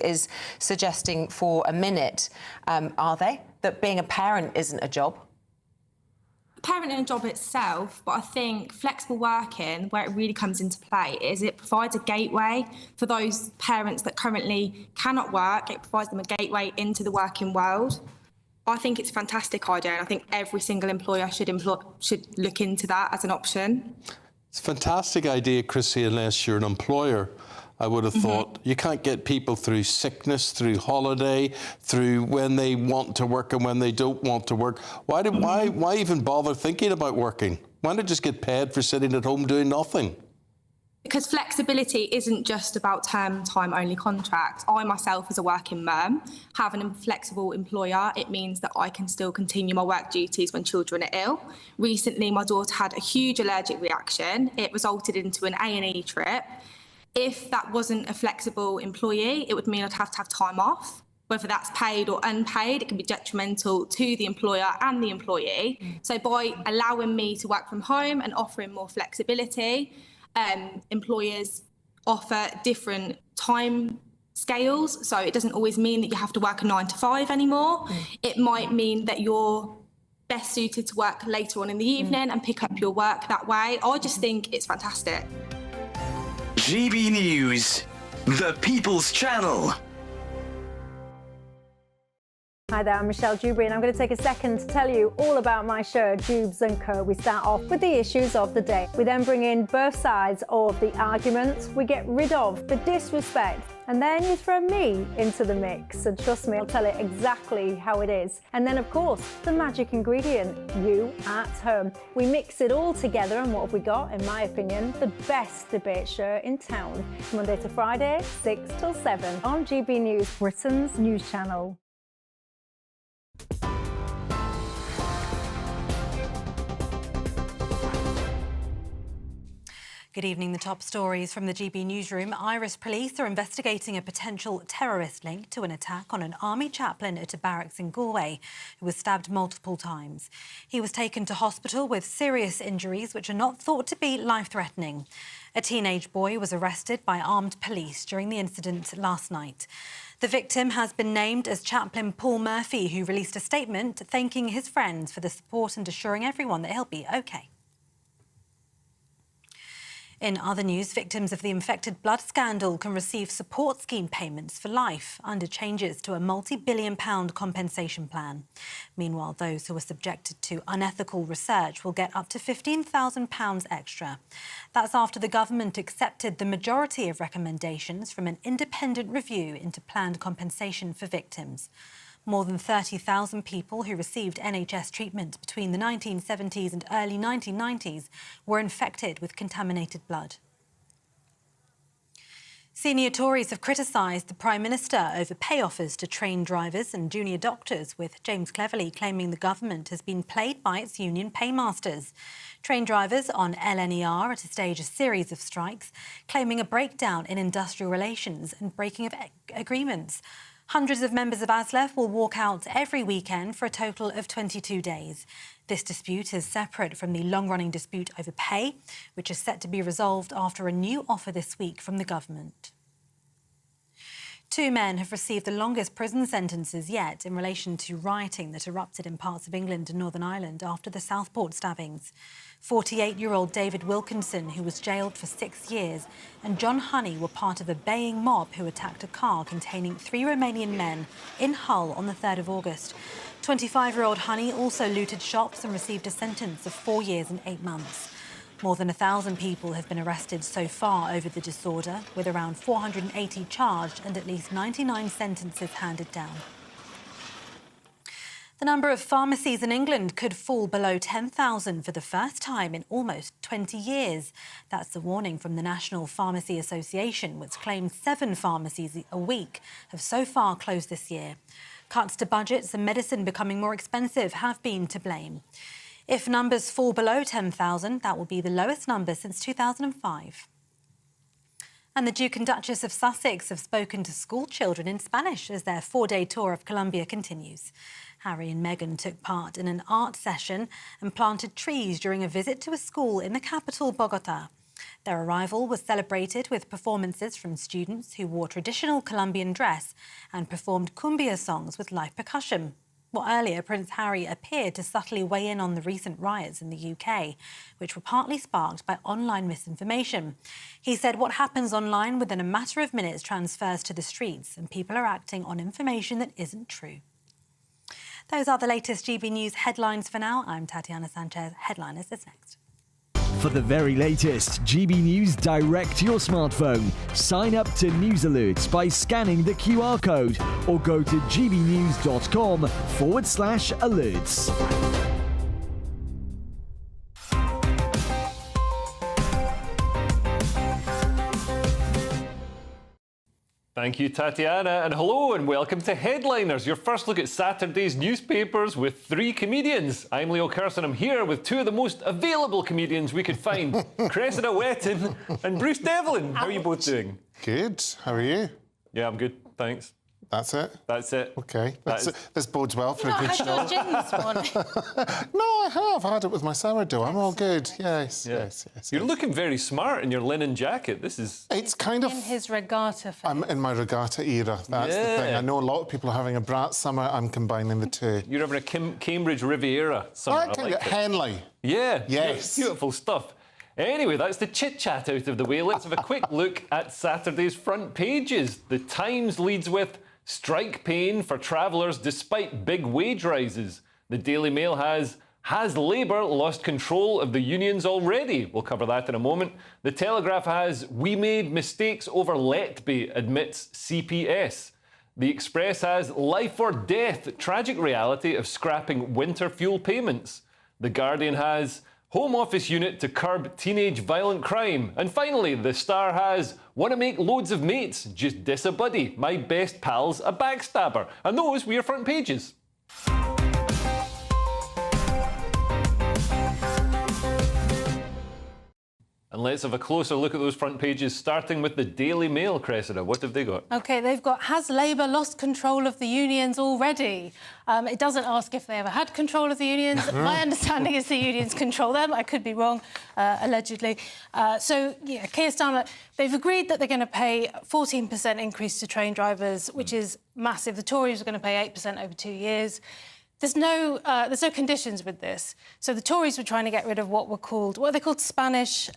is suggesting for a minute, are they, that being a parent isn't a job? Parenting a job itself, but I think flexible working, where it really comes into play, is it provides a gateway for those parents that currently cannot work. It provides them a gateway into the working world. I think it's a fantastic idea, and I think every single employer should look into that as an option. It's a fantastic idea, Chrissy, unless you're an employer. I would have thought you can't get people through sickness, through holiday, through when they want to work and when they don't want to work. Why even bother thinking about working? Why not just get paid for sitting at home doing nothing? Because flexibility isn't just about term time only contracts. I myself, as a working mum, having a flexible employer, it means that I can still continue my work duties when children are ill. Recently, my daughter had a huge allergic reaction. It resulted into an A&E trip. If that wasn't a flexible employee, it would mean I'd have to have time off. Whether that's paid or unpaid, it can be detrimental to the employer and the employee. So by allowing me to work from home and offering more flexibility, employers offer different time scales. So it doesn't always mean that you have to work a 9 to 5 anymore. It might mean that you're best suited to work later on in the evening and pick up your work that way. I just think it's fantastic. GB News, the People's Channel. Hi there, I'm Michelle Dewberry, and I'm going to take a second to tell you all about my show, Jubes & Co. We start off with the issues of the day. We then bring in both sides of the arguments. We get rid of the disrespect, and then you throw me into the mix. And trust me, I'll tell it exactly how it is. And then, of course, the magic ingredient, you at home. We mix it all together, and what have we got? In my opinion, the best debate show in town. Monday to Friday, 6 till 7 on GB News, Britain's news channel. Good evening. The top stories from the GB newsroom. Irish police are investigating a potential terrorist link to an attack on an army chaplain at a barracks in Galway who was stabbed multiple times. He was taken to hospital with serious injuries which are not thought to be life-threatening. A teenage boy was arrested by armed police during the incident last night. The victim has been named as Chaplain Paul Murphy, who released a statement thanking his friends for the support and assuring everyone that he'll be OK. In other news, victims of the infected blood scandal can receive support scheme payments for life under changes to a multi-billion-pound compensation plan. Meanwhile, those who are subjected to unethical research will get up to £15,000 extra. That's after the government accepted the majority of recommendations from an independent review into planned compensation for victims. More than 30,000 people who received NHS treatment between the 1970s and early 1990s were infected with contaminated blood. Senior Tories have criticised the Prime Minister over pay offers to trained drivers and junior doctors, with James Cleverly claiming the government has been played by its union paymasters. Trained drivers on LNER are to stage a series of strikes, claiming a breakdown in industrial relations and breaking of agreements. Hundreds of members of ASLEF will walk out every weekend for a total of 22 days. This dispute is separate from the long-running dispute over pay, which is set to be resolved after a new offer this week from the government. 2 men have received the longest prison sentences yet in relation to rioting that erupted in parts of England and Northern Ireland after the Southport stabbings. 48-year-old David Wilkinson, who was jailed for 6 years, and John Honey were part of a baying mob who attacked a car containing 3 Romanian men in Hull on the 3rd of August. 25-year-old Honey also looted shops and received a sentence of 4 years and 8 months. More than 1,000 people have been arrested so far over the disorder, with around 480 charged and at least 99 sentences handed down. The number of pharmacies in England could fall below 10,000 for the first time in almost 20 years. That's a warning from the National Pharmacy Association, which claims 7 pharmacies a week have so far closed this year. Cuts to budgets and medicine becoming more expensive have been to blame. If numbers fall below 10,000, that will be the lowest number since 2005. And the Duke and Duchess of Sussex have spoken to school children in Spanish as their 4-day tour of Colombia continues. Harry and Meghan took part in an art session and planted trees during a visit to a school in the capital, Bogota. Their arrival was celebrated with performances from students who wore traditional Colombian dress and performed cumbia songs with live percussion. Well, earlier, Prince Harry appeared to subtly weigh in on the recent riots in the UK, which were partly sparked by online misinformation. He said what happens online within a matter of minutes transfers to the streets, and people are acting on information that isn't true. Those are the latest GB News headlines for now. I'm Tatiana Sanchez. Headliners is next. For the very latest GB News direct to your smartphone, sign up to News Alerts by scanning the QR code or go to gbnews.com/alerts. Thank you, Tatiana, and hello and welcome to Headliners, your first look at Saturday's newspapers with 3 comedians. I'm Leo Kerson. I'm here with 2 of the most available comedians we could find, Cressida Wetton and Bruce Devlin. How are you both doing? Good. How are you? Yeah, I'm good, thanks. That's it? That's it. OK. This bodes well for a good show. Not had your gin this morning. No, I have. I had it with my sourdough. I'm all good. Yes. You're looking very smart in your linen jacket. This is... It's kind of... In his regatta phase. I'm in my regatta era. That's the thing. I know a lot of people are having a brat summer. I'm combining the two. You're having a Cambridge Riviera summer. I like it. Henley. Yeah. Yes. Beautiful stuff. Anyway, that's the chit-chat out of the way. Let's have a quick look at Saturday's front pages. The Times leads with strike pain for travellers despite big wage rises. The Daily Mail has Labour lost control of the unions already? We'll cover that in a moment. The Telegraph has we made mistakes over Letby, admits CPS. The Express has life or death, tragic reality of scrapping winter fuel payments. The Guardian has Home Office unit to curb teenage violent crime. And finally, the Star has want to make loads of mates, just diss a buddy. My best pal's a backstabber. And those were your front pages. And let's have a closer look at those front pages, starting with the Daily Mail, Cressida. What have they got? OK, they've got, has Labour lost control of the unions already? It doesn't ask if they ever had control of the unions. My understanding is the unions control them. I could be wrong, allegedly. So, yeah, Keir Starmer, they've agreed that they're going to pay 14% increase to train drivers, which is massive. The Tories are going to pay 8% over 2 years. There's no conditions with this. So the Tories were trying to get rid of what are they called Spanish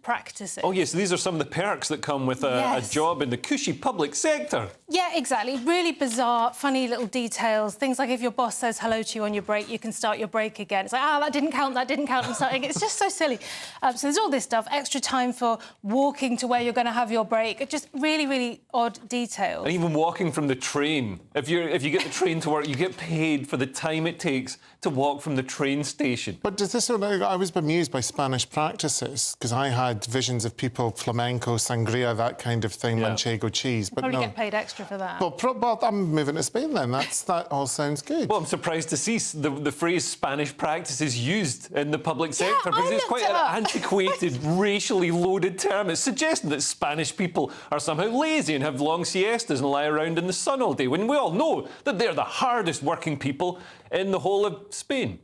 practices. Oh yes, these are some of the perks that come with a job in the cushy public sector. Yeah, exactly. Really bizarre, funny little details. Things like if your boss says hello to you on your break, you can start your break again. It's like, that didn't count, I'm starting. It's just so silly. So there's all this stuff, extra time for walking to where you're going to have your break. Just really, really odd details. And even walking from the train. If you get the train to work, you get paid for the time it takes to walk from the train station. But does this... I was bemused by Spanish practices, because I had visions of people, flamenco, sangria, that kind of thing, manchego cheese. But probably no. Get paid extra for that. Well, I'm moving to Spain then. That all sounds good. Well, I'm surprised to see the phrase Spanish practices used in the public sector, because it's quite an antiquated, racially loaded term. It's suggesting that Spanish people are somehow lazy and have long siestas and lie around in the sun all day, when we all know that they're the hardest working people in the whole of Spain.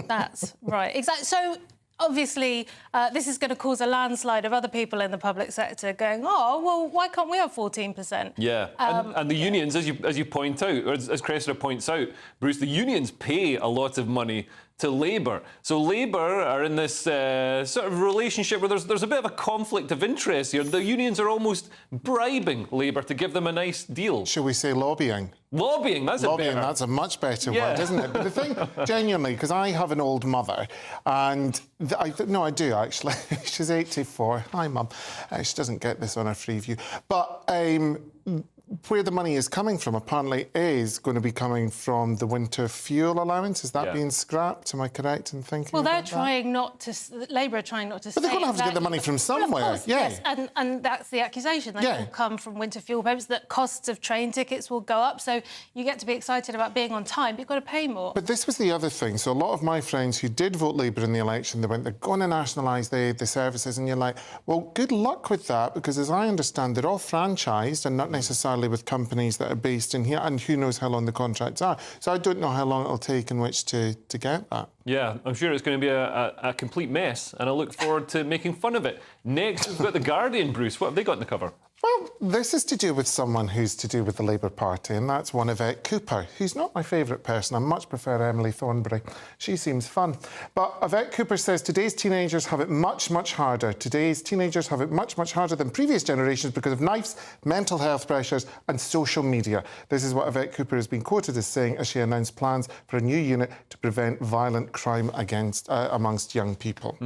That's right. Exactly. So, obviously, this is going to cause a landslide of other people in the public sector going, oh, well, why can't we have 14%? Yeah, and the unions, as you point out, or as Cressida points out, Bruce, the unions pay a lot of money to Labour. So Labour are in this sort of relationship where there's a bit of a conflict of interest here. The unions are almost bribing Labour to give them a nice deal. Shall we say lobbying? Lobbying, that's a much better word, isn't it? But the thing, genuinely, because I have an old mother, and I do, actually. She's 84. Hi, Mum. She doesn't get this on her Freeview. But where the money is coming from, apparently, is going to be coming from the winter fuel allowance. Is that being scrapped? Am I correct in thinking Well, about Labour are trying not to say... But they're going to have to get the money from somewhere. Well, of course, yes, and that's the accusation. They will come from winter fuel payments, that costs of train tickets will go up, so you get to be excited about being on time, but you've got to pay more. But this was the other thing. So a lot of my friends who did vote Labour in the election, they're going to nationalise the services, and you're like, well, good luck with that, because as I understand, they're all franchised and not necessarily primarily with companies that are based in here, and who knows how long the contracts are. So I don't know how long it'll take in which to get that. Yeah, I'm sure it's going to be a complete mess, and I look forward to making fun of it. Next, we've got The Guardian, Bruce. What have they got in the cover? Well, this is to do with someone who's to do with the Labour Party, and that's one Yvette Cooper, who's not my favourite person. I much prefer Emily Thornberry. She seems fun. But Yvette Cooper says today's teenagers have it much, much harder. Today's teenagers have it much, much harder than previous generations because of knives, mental health pressures and social media. This is what Yvette Cooper has been quoted as saying as she announced plans for a new unit to prevent violent crime amongst young people.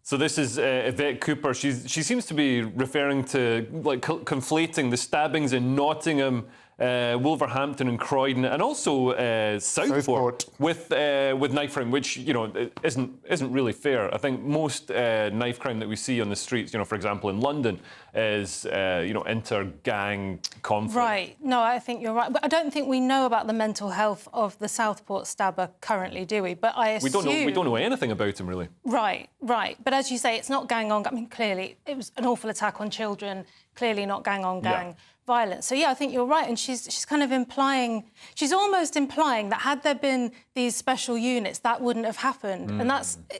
So this is Yvette Cooper. She seems to be referring to, like, conflating the stabbings in Nottingham, Wolverhampton and Croydon, and also Southport with knife crime, which, you know, isn't really fair. I think most knife crime that we see on the streets, you know, for example in London, is inter-gang conflict. Right. No, I think you're right. But I don't think we know about the mental health of the Southport stabber currently, do we? But I assume we don't know anything about him, really. Right. But as you say, it's not gang on. I mean, clearly it was an awful attack on children. Clearly not gang on gang violence. So yeah, I think you're right. And she's kind of implying, she's almost implying that had there been these special units, that wouldn't have happened. And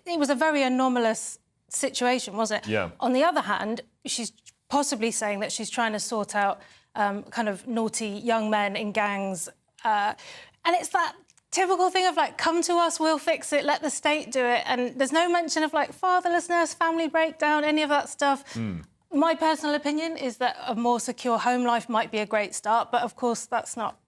it was a very anomalous situation, wasn't it? Yeah. On the other hand, she's possibly saying that she's trying to sort out kind of naughty young men in gangs. And it's that typical thing of, like, come to us, we'll fix it, let the state do it. And there's no mention of, like, fatherlessness, family breakdown, any of that stuff. My personal opinion is that a more secure home life might be a great start, but of course that's not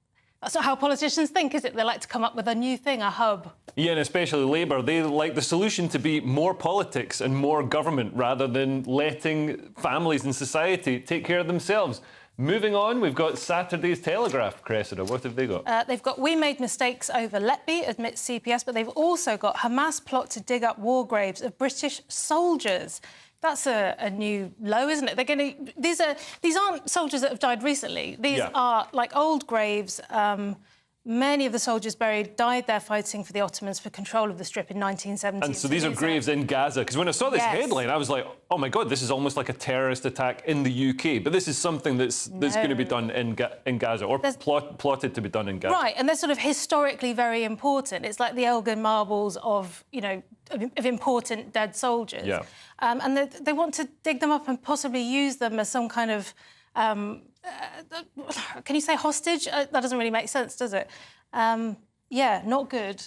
how politicians think, is it? They like to come up with a new thing, a hub. Yeah, and especially Labour, they like the solution to be more politics and more government rather than letting families and society take care of themselves. Moving on, we've got Saturday's Telegraph, Cressida. What have they got? They've got, we made mistakes over Letby, admits CPS, but they've also got Hamas plot to dig up war graves of British soldiers. That's a new low, isn't it? They're going to. These aren't soldiers that have died recently. These are like old graves. Many of the soldiers buried died there fighting for the Ottomans for control of the Strip in 1970. And so these are graves in Gaza. Because when I saw this headline, I was like, oh my God, this is almost like a terrorist attack in the UK. But this is something that's going to be done in Gaza, or plotted to be done in Gaza. Right, and they're sort of historically very important. It's like the Elgin marbles of, you know, of important dead soldiers. Yeah. And they want to dig them up and possibly use them as some kind of... can you say hostage? That doesn't really make sense, does it? Yeah, not good.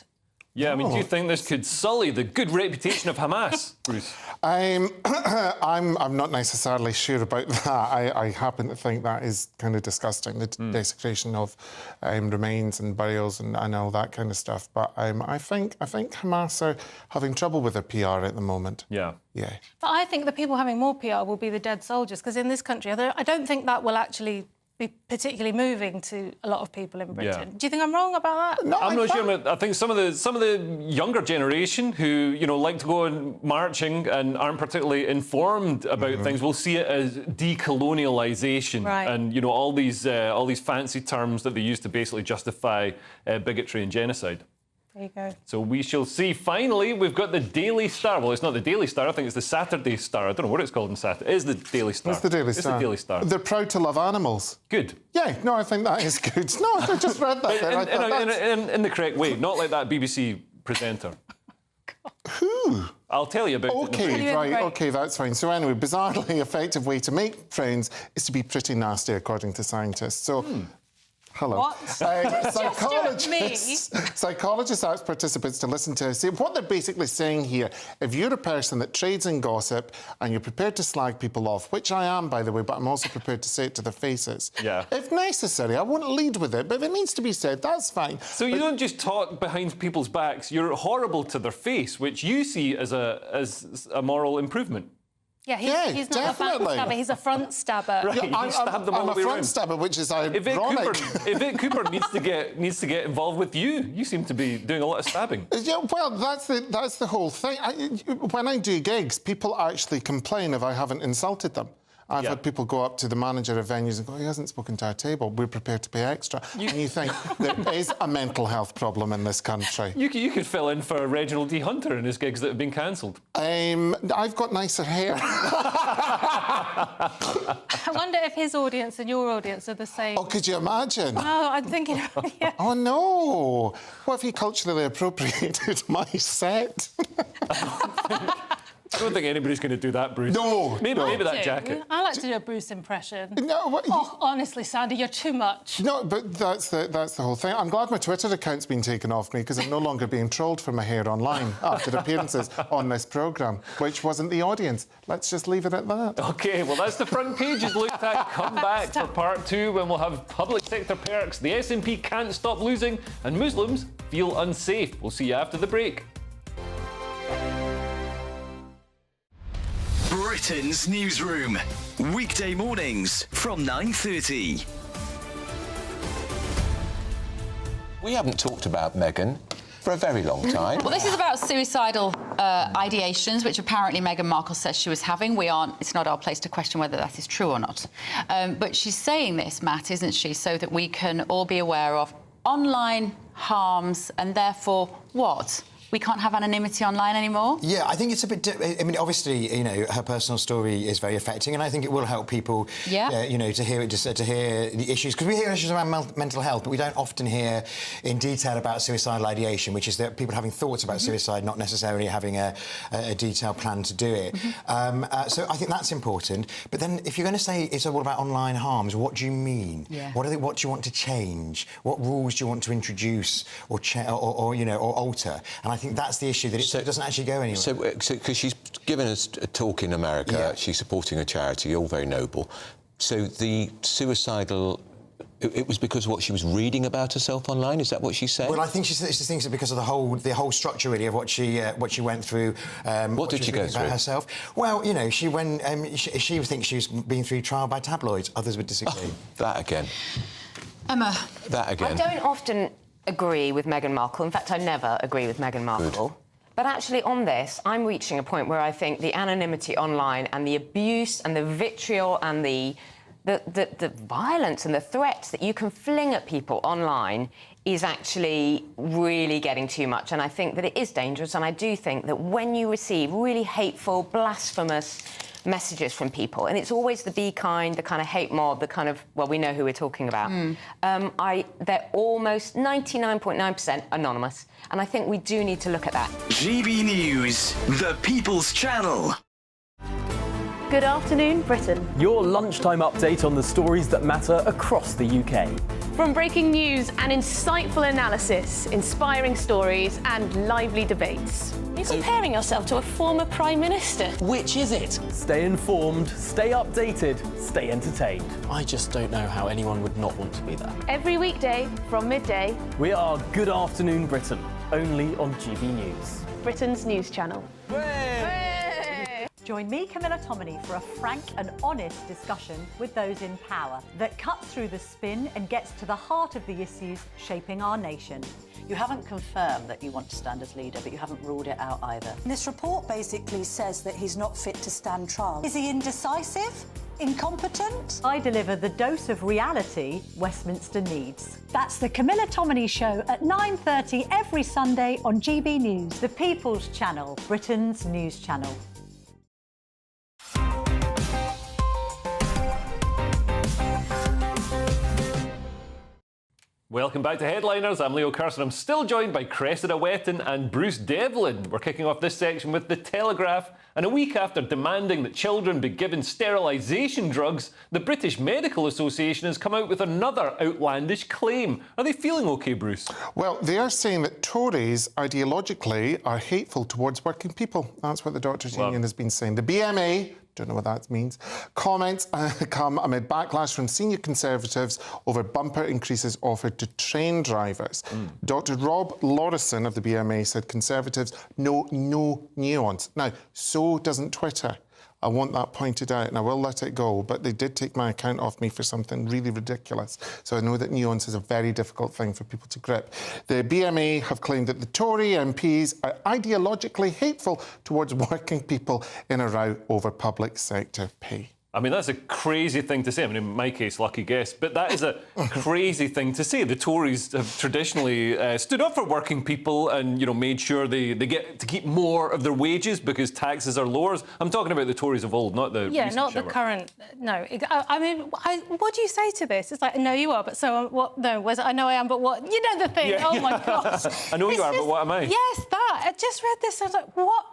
Yeah, I mean, do you think this could sully the good reputation of Hamas, Bruce? I'm not necessarily sure about that. I happen to think that is kind of disgusting, the desecration of remains and burials and all that kind of stuff. But I think Hamas are having trouble with their PR at the moment. Yeah. Yeah. But I think the people having more PR will be the dead soldiers, because in this country, I don't think that will actually be particularly moving to a lot of people in Britain. Yeah. Do you think I'm wrong about that? No, I'm not sure. I think some of the younger generation who, you know, like to go on marching and aren't particularly informed about things will see it as decolonialisation, and, you know, all these fancy terms that they use to basically justify bigotry and genocide. There you go. So we shall see. Finally, we've got the Daily Star. Well, it's not the Daily Star. I think it's the Saturday Star. I don't know what it's called in Saturday. It is the Daily Star. It's the Daily Star. It's the Daily Star. They're proud to love animals. Good. Yeah, no, I think that is good. No, I just read that. In the correct way, not like that BBC presenter. Who? I'll tell you about it. OK, right, OK, that's fine. So anyway, bizarrely effective way to make friends is to be pretty nasty, according to scientists. So... Hello. What? Psychologists ask participants to listen to see what they're basically saying here. If you're a person that trades in gossip and you're prepared to slag people off, which I am, by the way, but I'm also prepared to say it to their faces. Yeah. If necessary, I won't lead with it, but if it needs to be said, that's fine. So you don't just talk behind people's backs. You're horrible to their face, which you see as a moral improvement. Yeah, he's not definitely. a back stabber, he's a front stabber. Right, I'm a front stabber, which is ironic. Yvette Cooper needs to get involved with you. You seem to be doing a lot of stabbing. Yeah, well, that's the whole thing. When I do gigs, people actually complain if I haven't insulted them. I've had people go up to the manager of venues and go, he hasn't spoken to our table, we're prepared to pay extra. And you think, there is a mental health problem in this country. You could fill in for Reginald D. Hunter in his gigs that have been cancelled. I've got nicer hair. I wonder if his audience and your audience are the same. Oh, could you imagine? Oh, I'm thinking, yeah. Oh, no. What if he culturally appropriated my set? I don't think anybody's going to do that, Bruce. No. Maybe that jacket. I like to do a Bruce impression. No, what, Oh, honestly, Sandy, you're too much. No, but that's the whole thing. I'm glad my Twitter account's been taken off me because I'm no longer being trolled for my hair online after appearances on this programme, which wasn't the audience. Let's just leave it at that. OK, well, that's the front pages looked at. Come back for part 2 when we'll have public sector perks, the SNP can't stop losing, and Muslims feel unsafe. We'll see you after the break. Britain's newsroom. Weekday mornings from 9:30. We haven't talked about Meghan for a very long time. Well, this is about suicidal ideations, which apparently Meghan Markle says she was having. It's not our place to question whether that is true or not. But she's saying this, Matt, isn't she, so that we can all be aware of online harms and therefore what? We can't have anonymity online anymore? Yeah, I think it's a bit... I mean, obviously, you know, her personal story is very affecting, and I think it will help people, you know, to hear the issues. Because we hear issues around mental health, but we don't often hear in detail about suicidal ideation, which is that people having thoughts about suicide, not necessarily having a detailed plan to do it. So I think that's important. But then if you're going to say it's all about online harms, what do you mean? Yeah. What do you want to change? What rules do you want to introduce or you know, or alter? And I think that's the issue, that it doesn't actually go anywhere. So, because she's given us a talk in America, she's supporting a charity, all very noble. So the suicidal... It was because of what she was reading about herself online. Is that what she said? Well, I think she thinks it because of the whole structure really of what she went through. What did she go through? About herself. Well, you know, she went. She thinks she's been through trial by tabloids. Others would disagree. Oh, that again. Emma. That again. I don't often agree with Meghan Markle. In fact, I never agree with Meghan Markle. Good. But actually, on this, I'm reaching a point where I think the anonymity online and the abuse and the vitriol and the violence and the threats that you can fling at people online is actually really getting too much. And I think that it is dangerous. And I do think that when you receive really hateful, blasphemous messages from people, and it's always the be kind, the kind of hate mob, the kind of, well, we know who we're talking about. They're almost 99.9% anonymous. And I think we do need to look at that. GB News, the People's Channel. Good afternoon, Britain. Your lunchtime update on the stories that matter across the UK. From breaking news and insightful analysis, inspiring stories and lively debates. Are you comparing yourself to a former Prime Minister? Which is it? Stay informed, stay updated, stay entertained. I just don't know how anyone would not want to be there. Every weekday from midday. We are Good Afternoon Britain, only on GB News. Britain's news channel. Join me, Camilla Tominey, for a frank and honest discussion with those in power that cuts through the spin and gets to the heart of the issues shaping our nation. You haven't confirmed that you want to stand as leader, but you haven't ruled it out either. This report basically says that he's not fit to stand trial. Is he indecisive? Incompetent? I deliver the dose of reality Westminster needs. That's the Camilla Tominey Show at 9:30 every Sunday on GB News, the People's Channel, Britain's news channel. Welcome back to Headliners. I'm Leo Carson. I'm still joined by Cressida Wetton and Bruce Devlin. We're kicking off this section with The Telegraph. And a week after demanding that children be given sterilisation drugs, the British Medical Association has come out with another outlandish claim. Are they feeling OK, Bruce? Well, they are saying that Tories ideologically are hateful towards working people. That's what the Doctors' Union has been saying. The BMA... don't know what that means. Comments come amid backlash from senior Conservatives over bumper increases offered to train drivers. Dr Rob Lorison of the BMA said Conservatives know no nuance. Now, so doesn't Twitter. I want that pointed out and I will let it go, but they did take my account off me for something really ridiculous. So I know that nuance is a very difficult thing for people to grip. The BMA have claimed that the Tory MPs are ideologically hateful towards working people in a row over public sector pay. I mean, that's a crazy thing to say. I mean, in my case, lucky guess. But that is a crazy thing to say. The Tories have traditionally stood up for working people and, made sure they get to keep more of their wages because taxes are lower. I'm talking about the Tories of old, not the not the current. No, I mean, what do you say to this? It's like, no, you are, but so what? No, I know I am, but what? You know the thing. Yeah. Oh my God. I know you are, but what am I? Yes, that. I just read this. I was like, what?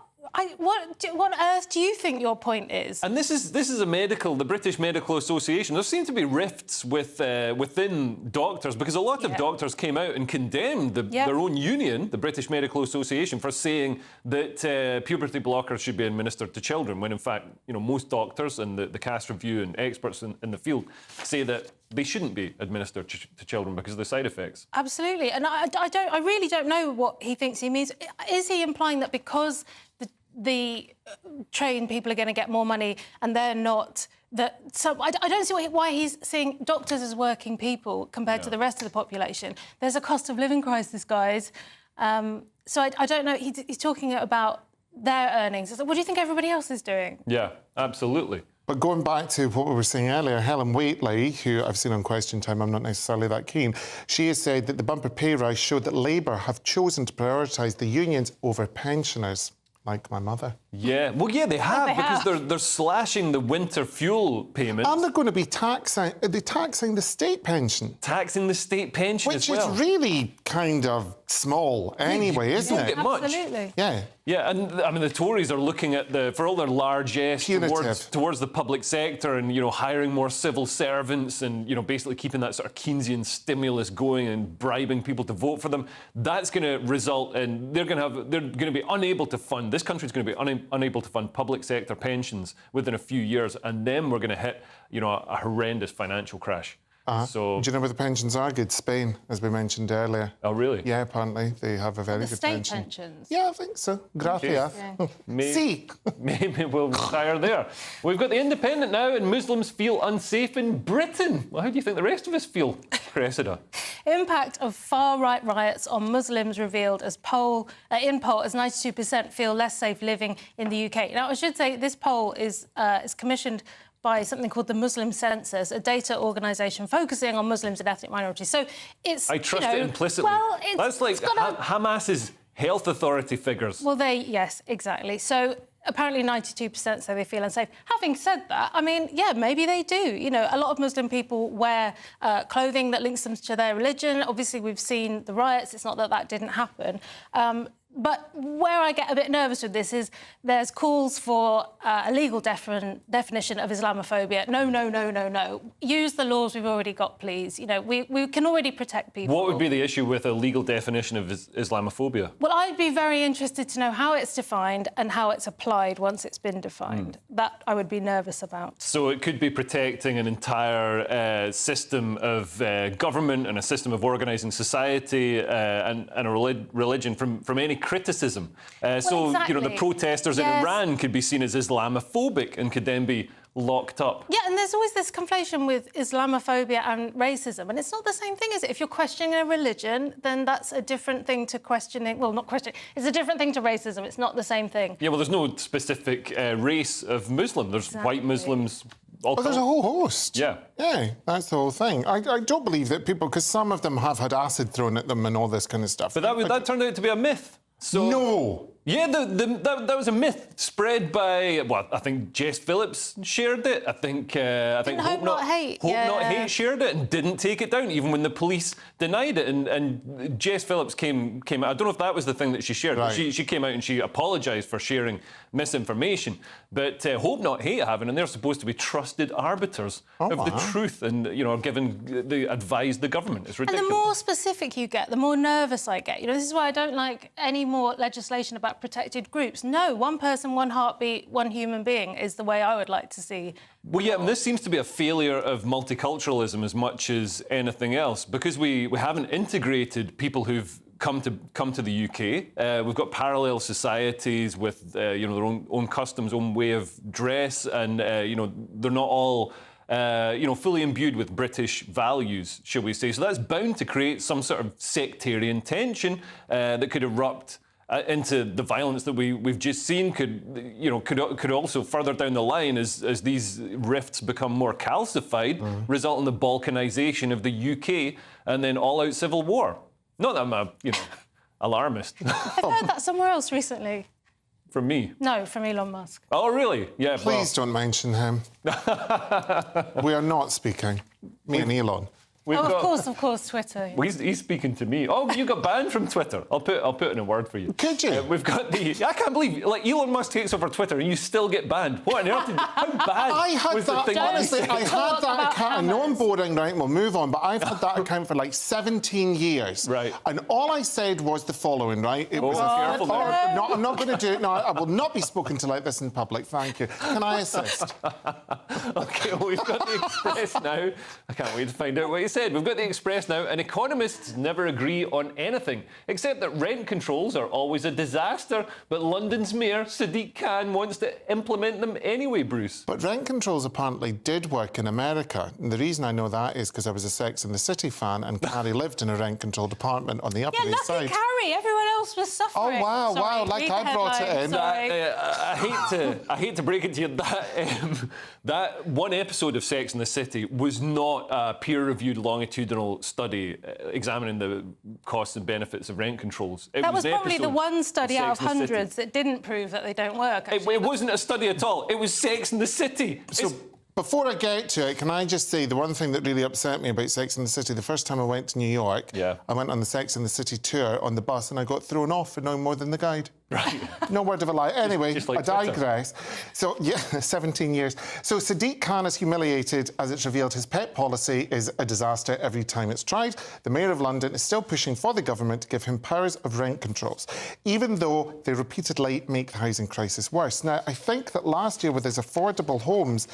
What on earth do you think your point is? And this is the British Medical Association. There seem to be rifts within doctors because a lot of doctors came out and condemned their own union, the British Medical Association, for saying that puberty blockers should be administered to children, when in fact, most doctors and the CAS review and experts in the field say that they shouldn't be administered to children because of the side effects. Absolutely, and I really don't know what he thinks he means. Is he implying that because the trained people are going to get more money and they're not, so I don't see why he's seeing doctors as working people compared to the rest of the population. There's a cost of living crisis, guys. So I don't know. He's talking about their earnings. What do you think everybody else is doing? Yeah, absolutely. But going back to what we were saying earlier, Helen Whately, who I've seen on Question Time, I'm not necessarily that keen, she has said that the bumper pay rise showed that Labour have chosen to prioritise the unions over pensioners, like my mother. Yeah, well, yeah, they have, because they're slashing the winter fuel payments. And they're going to be taxing the state pension. Taxing the state pension as well. Which is really kind of small anyway, isn't it? Get much. Absolutely. Yeah. Yeah, and I mean the Tories are looking at for all their largesse towards the public sector and hiring more civil servants and basically keeping that sort of Keynesian stimulus going and bribing people to vote for them. That's going to result in they're going to be unable to fund. This country's going to be unable to fund public sector pensions within a few years, and then we're going to hit a horrendous financial crash. So, do you know where the pensions are good? Spain, as we mentioned earlier. Oh, really? Yeah, apparently they have a very good pension. State pensions? Yeah, I think so. Gracias. Maybe we'll retire there. We've got The Independent now, and Muslims feel unsafe in Britain. Well, how do you think the rest of us feel, Cressida? Impact of far-right riots on Muslims revealed in poll as 92% feel less safe living in the UK. Now, I should say this poll is commissioned by something called the Muslim Census, a data organisation focusing on Muslims and ethnic minorities. So it's... I trust it implicitly. Well, that's like Hamas's health authority figures. Well, yes, exactly. So apparently 92% say they feel unsafe. Having said that, I mean, yeah, maybe they do. A lot of Muslim people wear clothing that links them to their religion. Obviously, we've seen the riots. It's not that didn't happen. But where I get a bit nervous with this is there's calls for a legal definition of Islamophobia. No. Use the laws we've already got, please. We can already protect people. What would be the issue with a legal definition of Islamophobia? Well, I'd be very interested to know how it's defined and how it's applied once it's been defined. That I would be nervous about. So it could be protecting an entire system of government and a system of organising society and a religion from any criticism. Exactly. The protesters in Iran could be seen as Islamophobic and could then be locked up. Yeah, and there's always this conflation with Islamophobia and racism, and it's not the same thing, is it? If you're questioning a religion, then that's a different thing to questioning... Well, not questioning. It's a different thing to racism. It's not the same thing. Yeah, well, there's no specific race of Muslim. There's white Muslims... there's a whole host. Yeah. Yeah, that's the whole thing. I don't believe that people... Because some of them have had acid thrown at them and all this kind of stuff. But that turned out to be a myth. So, no! Yeah, that was a myth spread by, I think Jess Phillips shared it. I think Hope Not Hate. Hope Not Hate shared it and didn't take it down, even when the police denied it. And Jess Phillips came out. I don't know if that was the thing that she shared. Right. But she came out and she apologised for sharing misinformation. But Hope Not Hate haven't, and they're supposed to be trusted arbiters of the truth and, advise the government. It's ridiculous. And the more specific you get, the more nervous I get. This is why I don't like any more legislation about protected groups. No, one person, one heartbeat, one human being is the way I would like to see. Well, yeah, and this seems to be a failure of multiculturalism as much as anything else, because we haven't integrated people who've come to the UK. We've got parallel societies with their own customs, own way of dress, and they're not all fully imbued with British values, shall we say. So that's bound to create some sort of sectarian tension that could erupt into the violence that we've just seen could also further down the line as these rifts become more calcified, result in the balkanisation of the UK and then all-out civil war. Not that I'm a alarmist. I've heard that somewhere else recently. From me? No, from Elon Musk. Oh, really? Yeah. Please don't mention him. We are not speaking. Me and Elon. Of course, Twitter. Well, he's speaking to me. Oh, you got banned from Twitter. I'll put in a word for you. Could you? We've got I can't believe, Elon Musk takes over Twitter and you still get banned. What on earth? How bad I had was that, the thing? honestly, I had that account. I know I'm boring, right? We'll move on. But I've had that account for like 17 years. Right. And all I said was the following, right? It was careful no, I'm not going to do it. No, I will not be spoken to like this in public. Thank you. Can I assist? OK, well, we've got the Express now. I can't wait to find out what he said. We've got the Express now, and economists never agree on anything, except that rent controls are always a disaster, but London's Mayor, Sadiq Khan, wants to implement them anyway, Bruce. But rent controls apparently did work in America. And the reason I know that is because I was a Sex and the City fan, and Carrie lived in a rent controlled apartment on the Upper East Side. Carrie, everyone else was suffering. Oh, wow, Sorry, wow, like I brought it in. I hate to break it to you, that one episode of Sex and the City was not a peer-reviewed longitudinal study examining the costs and benefits of rent controls. That was probably the one study out of hundreds that didn't prove that they don't work. It wasn't a study at all. It was Sex and the City. So before I get to it, can I just say the one thing that really upset me about Sex and the City, the first time I went to New York, I went on the Sex and the City tour on the bus and I got thrown off for knowing more than the guide. Right. No word of a lie. Anyway, just like I digress. So, yeah, 17 years. So Sadiq Khan is humiliated as it's revealed his pet policy is a disaster every time it's tried. The Mayor of London is still pushing for the government to give him powers of rent controls, even though they repeatedly make the housing crisis worse. Now, I think that last year with his affordable homes,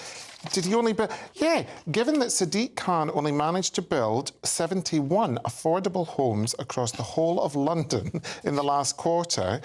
did he only build... Yeah, given that Sadiq Khan only managed to build 71 affordable homes across the whole of London in the last quarter,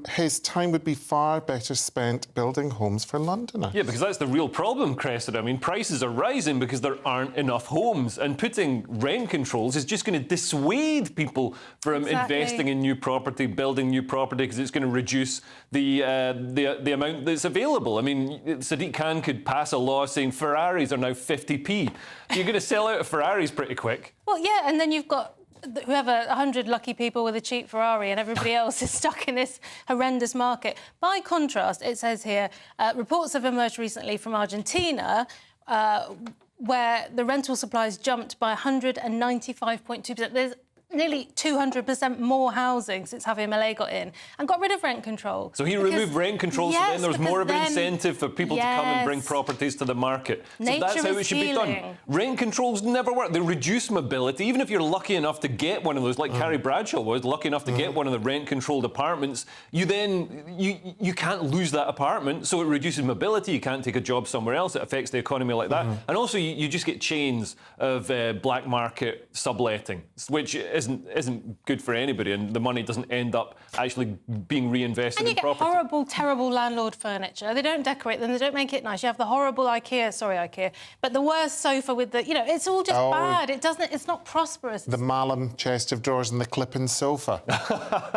his time would be far better spent building homes for Londoners. Yeah, because that's the real problem, Cressida. I mean, prices are rising because there aren't enough homes, and putting rent controls is just going to dissuade people from investing in new property, building new property, because it's going to reduce the amount that's available. I mean, Sadiq Khan could pass a law saying Ferraris are now 50p. You're going to sell out of Ferraris pretty quick. Well, yeah, and then you've got whoever 100 lucky people with a cheap Ferrari and everybody else is stuck in this horrendous market. By contrast, it says here, reports have emerged recently from Argentina where the rental supplies jumped by 195.2%. There's nearly 200% more housing since Javier Milei got in and got rid of rent control. So he removed rent control, so then there's more of an incentive for people to come and bring properties to the market. So that's how it should be done. Rent controls never work. They reduce mobility. Even if you're lucky enough to get one of those, like Carrie Bradshaw was, lucky enough to get one of the rent-controlled apartments, you can't lose that apartment, so it reduces mobility. You can't take a job somewhere else. It affects the economy like that. And also, you just get chains of black market subletting, which isn't good for anybody, and the money doesn't end up actually being reinvested in property. And you get horrible, terrible landlord furniture. They don't decorate them, they don't make it nice. You have the horrible IKEA, but the worst sofa with the, it's all just bad. It's not prosperous. The Malum chest of drawers and the Clippin sofa.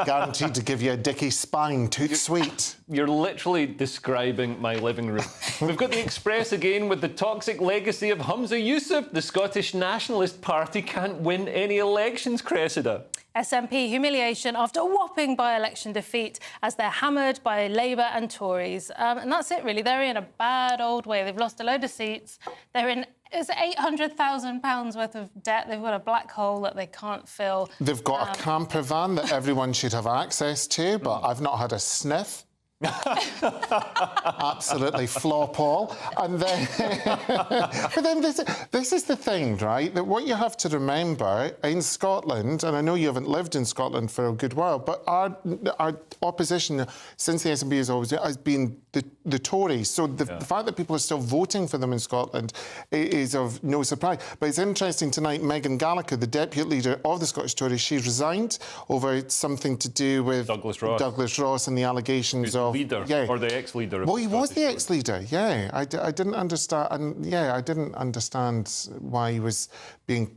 Guaranteed to give you a dicky spine, toot sweet. You're literally describing my living room. We've got the Express again with the toxic legacy of Humza Yousaf. The Scottish Nationalist Party can't win any elections, Cressida. SNP humiliation after a whopping by-election defeat as they're hammered by Labour and Tories. And that's it, really. They're in a bad old way. They've lost a load of seats. They're in... It's £800,000 worth of debt. They've got a black hole that they can't fill. They've got a camper van that everyone should have access to, but I've not had a sniff. Absolutely flop all. And then, but then this is the thing, right? That what you have to remember in Scotland, and I know you haven't lived in Scotland for a good while, but our opposition since the SNP has been the Tories. So the fact that people are still voting for them in Scotland is of no surprise. But it's interesting tonight, Megan Gallagher, the deputy leader of the Scottish Tories, she resigned over something to do with Douglas Ross and the allegations of leader, or the ex-leader. Well, he was the ex-leader. Yeah, I didn't understand. And I didn't understand why he was being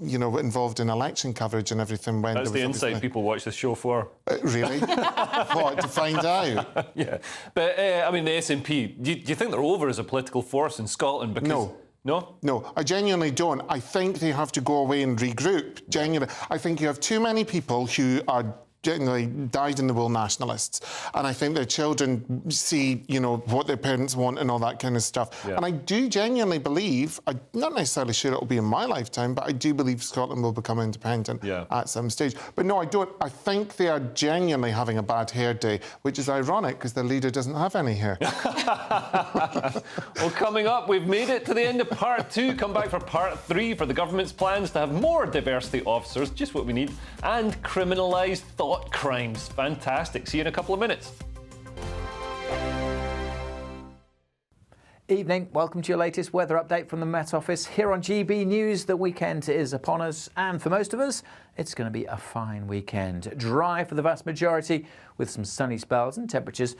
you know, involved in election coverage and everything. When That's the there was insight obviously... people watch this show for. Really? What, to find out? Yeah. But, I mean, the SNP, do you think they're over as a political force in Scotland? Because... No. No? No, I genuinely don't. I think they have to go away and regroup. Genuinely. I think you have too many people who are genuinely dyed-in-the-wool nationalists, and I think their children see, you know, what their parents want and all that kind of stuff. Yeah. And I do genuinely believe, I'm not necessarily sure it'll be in my lifetime, but I do believe Scotland will become independent at some stage. But no, I don't. I think they are genuinely having a bad hair day, which is ironic because their leader doesn't have any hair. Well, coming up, we've made it to the end of part 2. Come back for part 3 for the government's plans to have more diversity officers, just what we need, and criminalise thought crimes. Fantastic. See you in a couple of minutes. Evening, welcome to your latest weather update from the Met Office here on GB News. The weekend is upon us, and for most of us, it's going to be a fine weekend. Dry for the vast majority, with some sunny spells and temperatures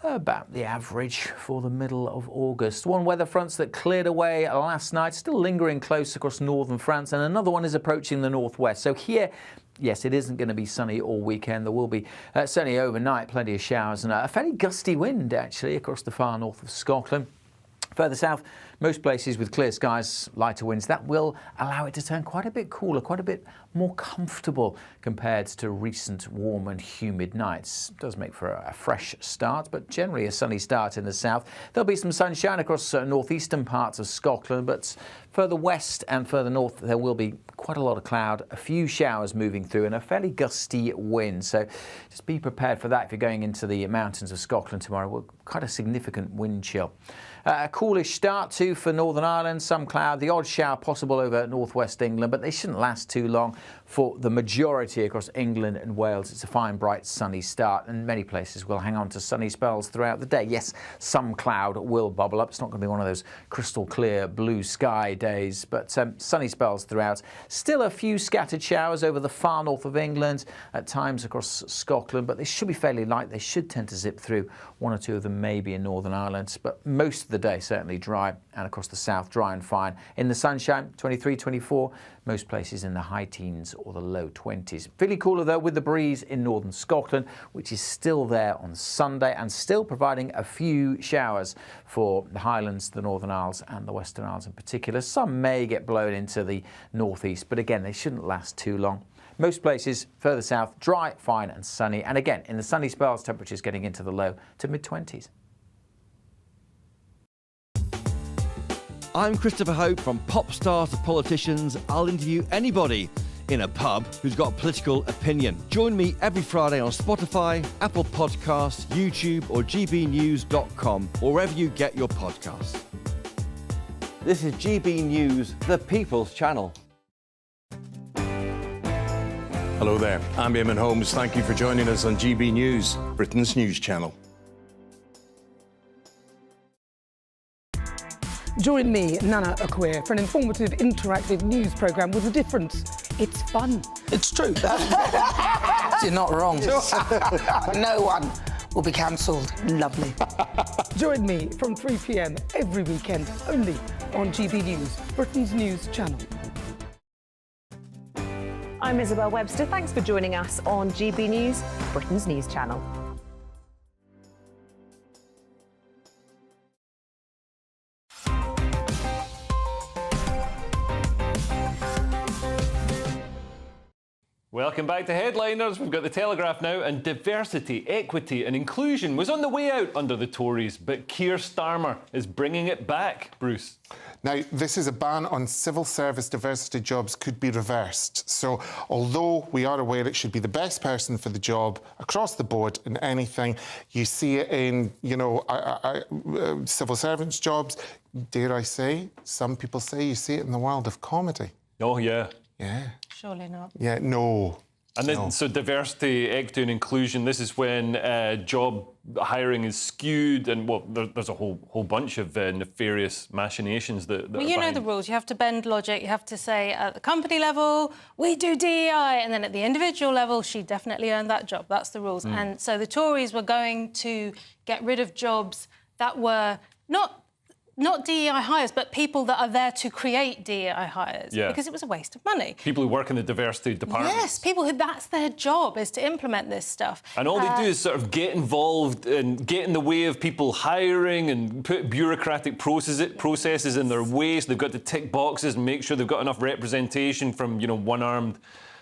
about the average for the middle of August. One weather fronts that cleared away last night, still lingering close across northern France, and another one is approaching the northwest. So here, yes, it isn't going to be sunny all weekend. There will be sunny overnight, plenty of showers, and a fairly gusty wind, actually, across the far north of Scotland. Further south, most places with clear skies, lighter winds. That will allow it to turn quite a bit cooler, quite a bit more comfortable compared to recent warm and humid nights. It does make for a fresh start, but generally a sunny start in the south. There'll be some sunshine across northeastern parts of Scotland, but further west and further north, there will be quite a lot of cloud, a few showers moving through, and a fairly gusty wind. So just be prepared for that if you're going into the mountains of Scotland tomorrow. Well, quite a significant wind chill. A coolish start too for Northern Ireland, some cloud, the odd shower possible over northwest England, but they shouldn't last too long for the majority across England and Wales. It's a fine, bright, sunny start, and many places will hang on to sunny spells throughout the day. Yes, some cloud will bubble up. It's not going to be one of those crystal clear blue sky days, but sunny spells throughout. Still a few scattered showers over the far north of England, at times across Scotland, but they should be fairly light. They should tend to zip through, one or two of them maybe in Northern Ireland, but most of the day certainly dry, and across the south dry and fine. In the sunshine, 23, 24, most places in the high teens or the low 20s. Feeling cooler though with the breeze in northern Scotland, which is still there on Sunday and still providing a few showers for the Highlands, the Northern Isles and the Western Isles in particular. Some may get blown into the northeast, but again, they shouldn't last too long. Most places further south, dry, fine and sunny. And again, in the sunny spells, temperatures getting into the low to mid-20s. I'm Christopher Hope. From pop stars to politicians, I'll interview anybody in a pub who's got a political opinion. Join me every Friday on Spotify, Apple Podcasts, YouTube or gbnews.com, or wherever you get your podcasts. This is GB News, the People's Channel. Hello there, I'm Eamon Holmes. Thank you for joining us on GB News, Britain's news channel. Join me, Nana Akwe, for an informative, interactive news programme with a difference. It's fun. It's true. You're not wrong. No one will be cancelled. Lovely. Join me from 3 p.m. every weekend, only on GB News, Britain's news channel. I'm Isabel Webster. Thanks for joining us on GB News, Britain's news channel. Welcome back to Headliners. We've got the Telegraph now, and diversity, equity and inclusion was on the way out under the Tories, but Keir Starmer is bringing it back. Bruce. Now, this is a ban on civil service diversity jobs could be reversed. So, although we are aware it should be the best person for the job across the board in anything, you see it in, you know, civil servants' jobs. Dare I say, some people say you see it in the world of comedy. Oh, yeah. Yeah. Surely not. Yeah, no. And then, so diversity, equity and inclusion, this is when job hiring is skewed and, well, there's a whole bunch of nefarious machinations that Well, are you know behind. the rules. You have to bend logic. You have to say at the company level, we do DEI, and then at the individual level, she definitely earned that job. That's the rules. And so the Tories were going to get rid of jobs that were not not DEI hires, but people that are there to create DEI hires, because it was a waste of money. People who work in the diversity department. Yes, people who that's their job, is to implement this stuff. And all they do is sort of get involved and get in the way of people hiring and put bureaucratic processes in their way. So they've got to tick boxes and make sure they've got enough representation from, you know, one-armed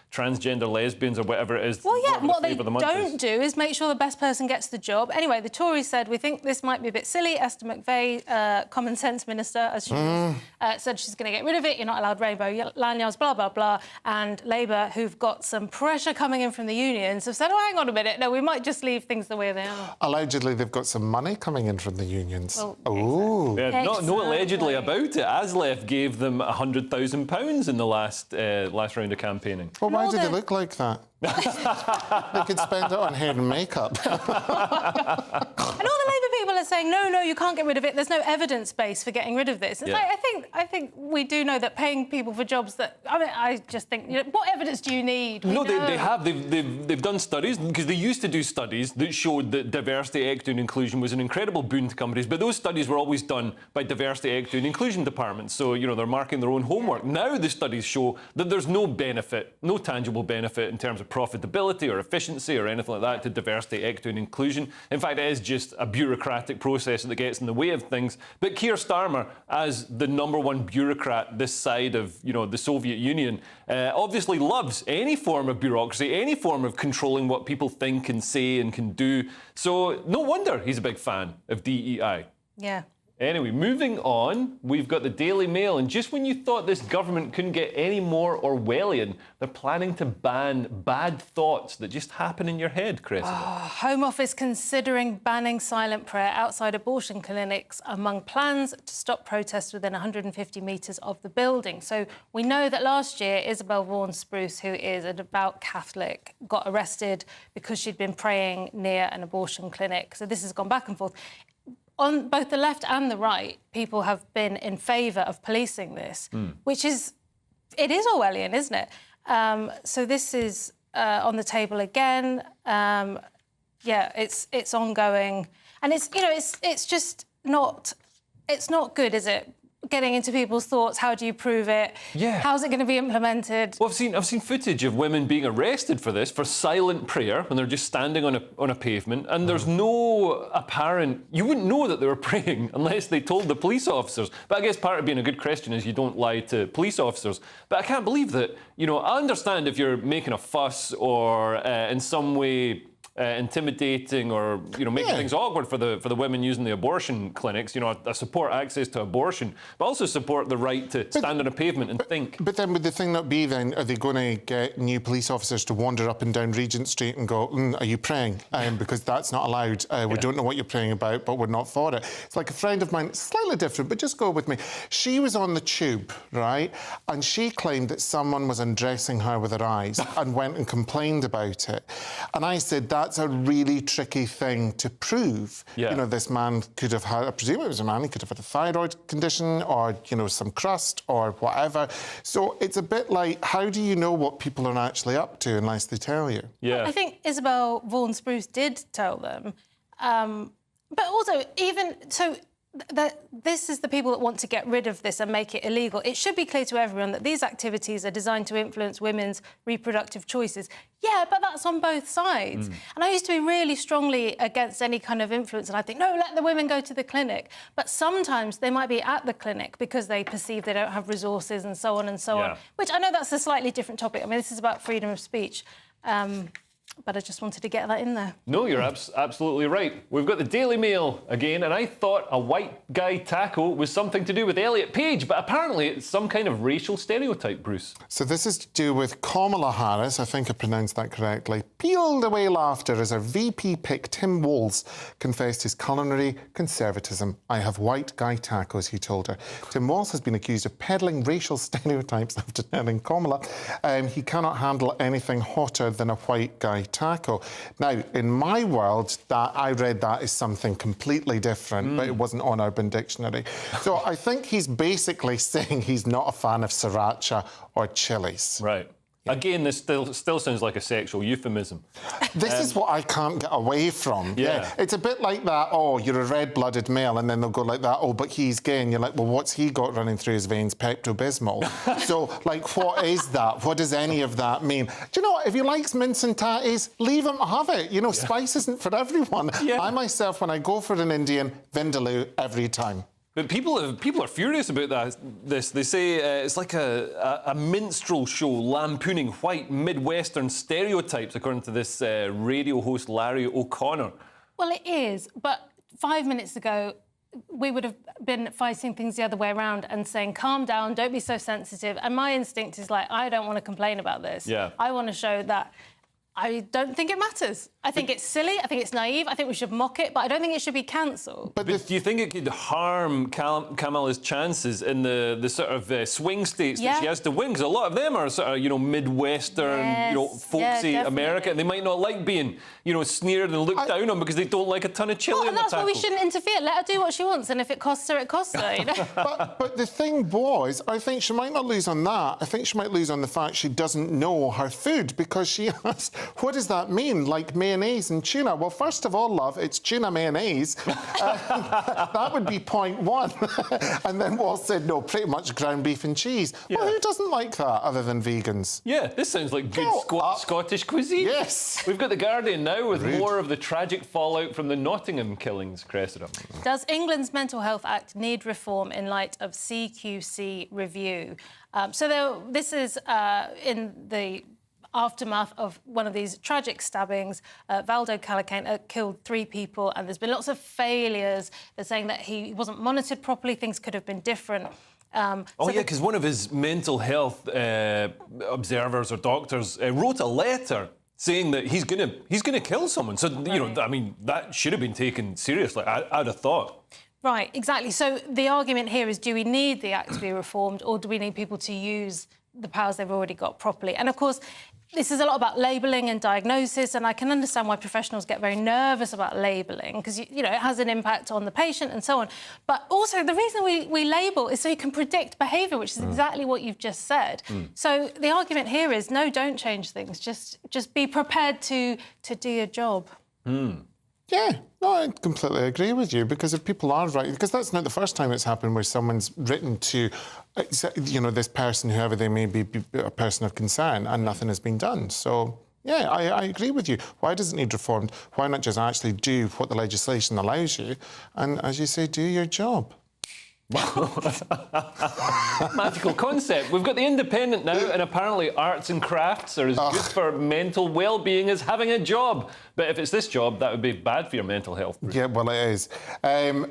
transgender lesbians or whatever it is. Well, yeah, what they don't do is make sure the best person gets the job. Anyway, the Tories said, we think this might be a bit silly. Esther McVey, Common Sense Minister, as she said she's going to get rid of it. You're not allowed rainbow lanyards, blah, blah, blah. And Labour, who've got some pressure coming in from the unions, have said, oh, hang on a minute, no, we might just leave things the way they are. Allegedly, they've got some money coming in from the unions. Well, oh. Yeah, no allegedly about it. ASLEF gave them £100,000 in the last round of campaigning. Well, why do they look like that? They could spend it on hair and makeup. And all the Labour people are saying, no, you can't get rid of it. There's no evidence base for getting rid of this. It's like, I think we do know that paying people for jobs that... I mean, I just think, you know, what evidence do you need? They have. They've done studies, because they used to do studies that showed that diversity, equity and inclusion was an incredible boon to companies, but those studies were always done by diversity, equity and inclusion departments. So, you know, they're marking their own homework. Now the studies show that there's no benefit, no tangible benefit in terms of profitability or efficiency or anything like that to diversity, equity and inclusion. In fact, it is just a bureaucratic process that gets in the way of things. But Keir Starmer, as the #1 bureaucrat this side of, you know, the Soviet Union, obviously loves any form of bureaucracy, any form of controlling what people think and say and can do. So no wonder he's a big fan of DEI. Yeah. Anyway, moving on, we've got the Daily Mail, and just when you thought this government couldn't get any more Orwellian, they're planning to ban bad thoughts that just happen in your head, Chris. Home Office considering banning silent prayer outside abortion clinics among plans to stop protests within 150 metres of the building. So we know that last year, Isabel Vaughan-Spruce, who is a devout Catholic, got arrested because she'd been praying near an abortion clinic. So this has gone back and forth. On both the left and the right, people have been in favour of policing this, which is... It is Orwellian, isn't it? So this is on the table again. Yeah, it's ongoing. And it's, you know, it's just not... It's not good, is it? Getting into people's thoughts, how do you prove it? Yeah. How's it going to be implemented? Well, I've seen footage of women being arrested for this, for silent prayer, when they're just standing on a pavement, and there's no apparent... You wouldn't know that they were praying unless they told the police officers. But I guess part of being a good Christian is you don't lie to police officers. But I can't believe that, you know, I understand if you're making a fuss or in some way... intimidating or, you know, making things awkward for the women using the abortion clinics. You know, I support access to abortion, but also support the right to stand on a pavement and think. But then would the thing not be then, are they going to get new police officers to wander up and down Regent Street and go, are you praying? Because that's not allowed. We don't know what you're praying about, but we're not for it. It's like a friend of mine, slightly different, but just go with me. She was on the tube, right? And she claimed that someone was undressing her with their eyes and went and complained about it. And I said, that's a really tricky thing to prove. Yeah. You know, this man could have had, I presume it was a man, he could have had a thyroid condition or, you know, some crust or whatever. So it's a bit like, how do you know what people are actually up to unless they tell you? Yeah. I think Isabel Vaughan-Spruce did tell them. But also, even... so. That this is the people that want to get rid of this and make it illegal. It should be clear to everyone that these activities are designed to influence women's reproductive choices. Yeah, but that's on both sides. And I used to be really strongly against any kind of influence, and I think, no, let the women go to the clinic. But sometimes they might be at the clinic because they perceive they don't have resources and so on and so on, which I know that's a slightly different topic. I mean, this is about freedom of speech. But I just wanted to get that in there. No, you're absolutely right. We've got the Daily Mail again, and I thought a white guy taco was something to do with Elliot Page, but apparently it's some kind of racial stereotype, Bruce. So this is to do with Kamala Harris, I think I pronounced that correctly. Peeled away laughter as her VP pick Tim Walz confessed his culinary conservatism. I have white guy tacos, he told her. Tim Walz has been accused of peddling racial stereotypes after telling Kamala he cannot handle anything hotter than a white guy taco. Now, in my world, that I read that as something completely different, but it wasn't on Urban Dictionary. So I think he's basically saying he's not a fan of sriracha or chilies. Right. Again, this still sounds like a sexual euphemism. This is what I can't get away from. Yeah. It's a bit like that, oh, you're a red-blooded male, and then they'll go like that, oh, but he's gay, and you're like, well, what's he got running through his veins? Pepto-Bismol. So, like, what is that? What does any of that mean? Do you know what? If he likes mince and tatties, leave him have it. You know, spice isn't for everyone. Yeah. I myself, when I go for an Indian, vindaloo every time. But people are furious about this. They say it's like a minstrel show lampooning white Midwestern stereotypes, according to this radio host Larry O'Connor. Well, it is, but 5 minutes ago, we would have been fighting things the other way around and saying, calm down, don't be so sensitive. And my instinct is like, I don't want to complain about this. Yeah. I want to show that I don't think it matters. I think it's silly, I think it's naive, I think we should mock it, but I don't think it should be cancelled. But do you think it could harm Kamala's chances in the sort of swing states that she has to win? Because a lot of them are sort of, you know, Midwestern, you know, folksy America, and they might not like being, you know, sneered and looked down on because they don't like a ton of chili in the that's why we tackle. shouldn't interfere. Let her do what she wants, and if it costs her, it costs her, you know? But the thing was, I think she might not lose on that. I think she might lose on the fact she doesn't know her food, because she asked, what does that mean? Like mayonnaise and tuna? Well, first of all, love, it's tuna mayonnaise. That would be point one. And then Wall said, no, pretty much ground beef and cheese. Yeah. Well, who doesn't like that other than vegans? Yeah, this sounds like good Scottish cuisine. Yes. We've got The Guardian now with more of the tragic fallout from the Nottingham killings, Cressida. Does England's Mental Health Act need reform in light of CQC review? This is in the aftermath of one of these tragic stabbings. Valdo Calacane killed 3 people, and there's been lots of failures. They're saying that he wasn't monitored properly, things could have been different. Because one of his mental health observers or doctors wrote a letter saying that he's gonna kill someone. So, you know, I mean, that should have been taken seriously, I'd have thought. Right, exactly. So the argument here is, do we need the Act to be reformed, or do we need people to use the powers they've already got properly? And, of course, this is a lot about labelling and diagnosis, and I can understand why professionals get very nervous about labelling, because, you know, it has an impact on the patient and so on. But also, the reason we label is so you can predict behaviour, which is exactly what you've just said. So the argument here is, no, don't change things. Just be prepared to do your job. Yeah, no, I completely agree with you, because if people are right, because that's not the first time it's happened where someone's written to, you know, this person, whoever they may be, a person of concern, and nothing has been done. So, yeah, I agree with you. Why does it need reformed? Why not just actually do what the legislation allows you and, as you say, do your job? Magical concept. We've got The Independent now, and apparently arts and crafts are as good for mental well-being as having a job. But if it's this job, that would be bad for your mental health. Yeah, well, it is.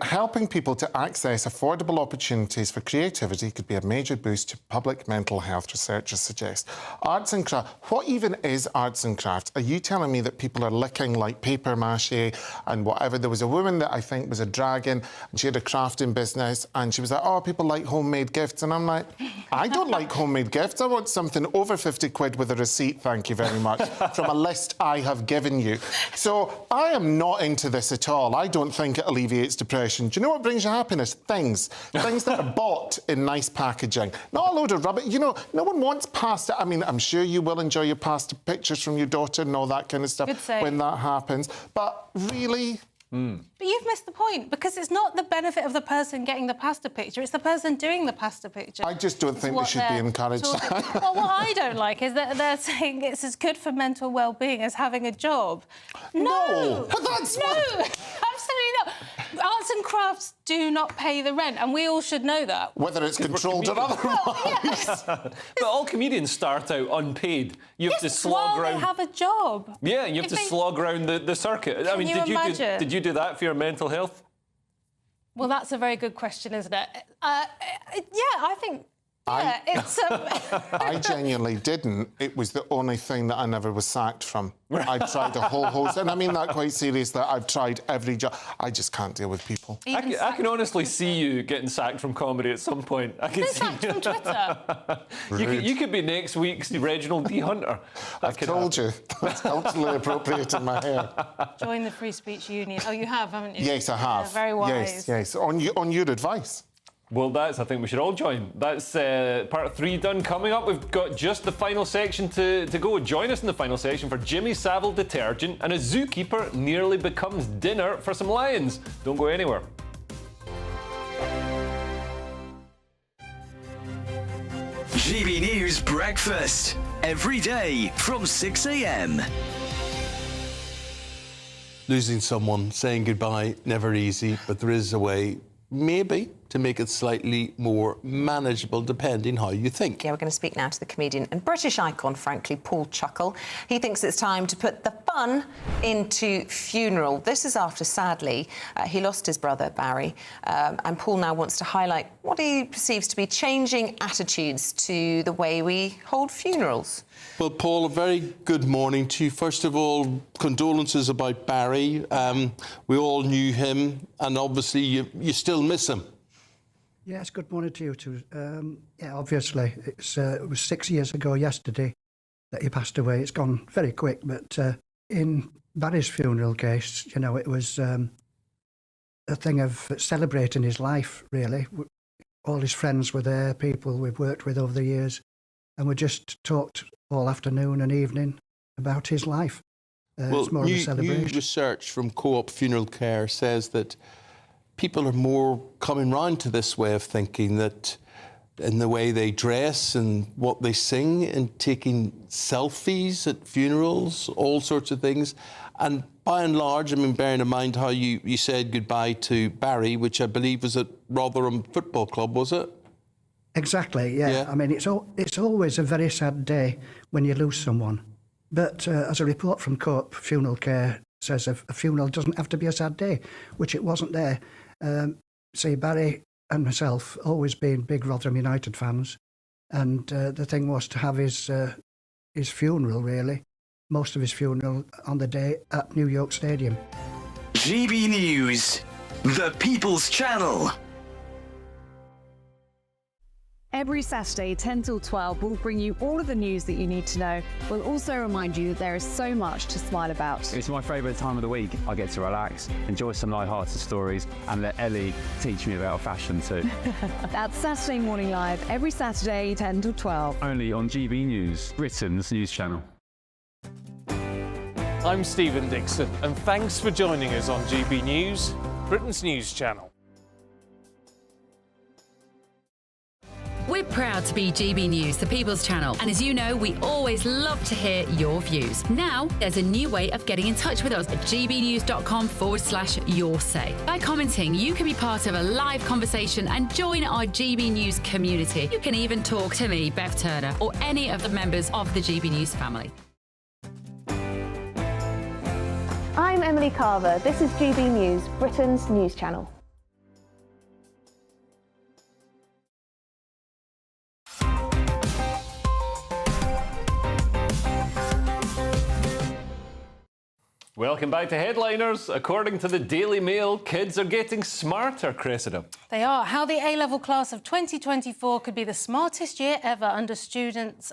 Helping people to access affordable opportunities for creativity could be a major boost to public mental health, researchers suggest. Arts and crafts. What even is arts and crafts? Are you telling me that people are licking like paper mache and whatever? There was a woman that I think was a dragon, and she had a crafting business, and she was like, oh, people like homemade gifts. And I'm like, I don't like homemade gifts. I want something over 50 quid with a receipt, thank you very much, from a list I have given you. So I am not into this at all. I don't think it alleviates depression. Do you know what brings you happiness? Things that are bought in nice packaging. Not a load of rubbish. You know, no one wants pasta. I mean, I'm sure you will enjoy your pasta pictures from your daughter and all that kind of stuff when that happens. But really... But you've missed the point, because it's not the benefit of the person getting the pasta picture, it's the person doing the pasta picture. I just don't think they should be encouraged. Well, what I don't like is that they're saying it's as good for mental well-being as having a job. No! But that's... No! Absolutely not. Arts and crafts do not pay the rent, and we all should know that. Whether it's controlled or otherwise. But all comedians start out unpaid. You have to slog around... they have a job. Yeah, you have to slog around the circuit. I mean, did you do that for your mental health? Well, that's a very good question, isn't it? Yeah, I think... Yeah, it's... I genuinely didn't. It was the only thing that I never was sacked from. I've tried a whole host, and I mean that quite seriously. I've tried every job. I just can't deal with people. I can honestly see you getting sacked from comedy at some point. I can see sacked from Twitter. You could be next week's Reginald D. Hunter. I've told you. That's culturally appropriate in my hair. Join the Free Speech Union. Oh, you have, haven't you? Yes, I have. Yeah, very wise. Yes. On your advice. Well, I think we should all join. That's part 3 done. Coming up, we've got just the final section to go. Join us in the final section for Jimmy Savile detergent, and a zookeeper nearly becomes dinner for some lions. Don't go anywhere. GB News Breakfast. Every day from 6 a.m. Losing someone, saying goodbye, never easy, but there is a way, maybe, to make it slightly more manageable, depending how you think. Yeah, we're going to speak now to the comedian and British icon, frankly, Paul Chuckle. He thinks it's time to put the fun into funeral. This is after, sadly, he lost his brother, Barry, and Paul now wants to highlight what he perceives to be changing attitudes to the way we hold funerals. Well, Paul, a very good morning to you. First of all, condolences about Barry. We all knew him, and obviously you still miss him. Yes, good morning to you too. Yeah, obviously, it was 6 years ago yesterday that he passed away. It's gone very quick, but in Barry's funeral case, you know, it was a thing of celebrating his life, really. All his friends were there, people we've worked with over the years, and we just talked all afternoon and evening about his life. It's more of a celebration. New research from Co-op Funeral Care says that people are more coming round to this way of thinking, that in the way they dress and what they sing, and taking selfies at funerals, all sorts of things. And by and large, I mean, bearing in mind how you said goodbye to Barry, which I believe was at Rotherham Football Club, was it? Exactly, yeah. I mean, it's always a very sad day when you lose someone. But as a report from Co-op Funeral Care says, a funeral doesn't have to be a sad day, which it wasn't there. See, Barry and myself always been big Rotherham United fans, and the thing was to have his funeral, really, most of his funeral on the day at New York Stadium. GB News, the People's Channel. Every Saturday, 10 till 12, we'll bring you all of the news that you need to know. We'll also remind you that there is so much to smile about. It's my favourite time of the week. I get to relax, enjoy some light-hearted stories, and let Ellie teach me about fashion too. That's Saturday Morning Live, every Saturday, 10 till 12. Only on GB News, Britain's news channel. I'm Stephen Dixon, and thanks for joining us on GB News, Britain's news channel. We're proud to be GB News, the People's Channel, and as you know, we always love to hear your views. Now, there's a new way of getting in touch with us at gbnews.com/yoursay. By commenting, you can be part of a live conversation and join our GB News community. You can even talk to me, Bev Turner, or any of the members of the GB News family. I'm Emily Carver. This is GB News, Britain's news channel. Welcome back to Headliners. According to the Daily Mail, kids are getting smarter, Cressida. They are. How the A-level class of 2024 could be the smartest year ever after students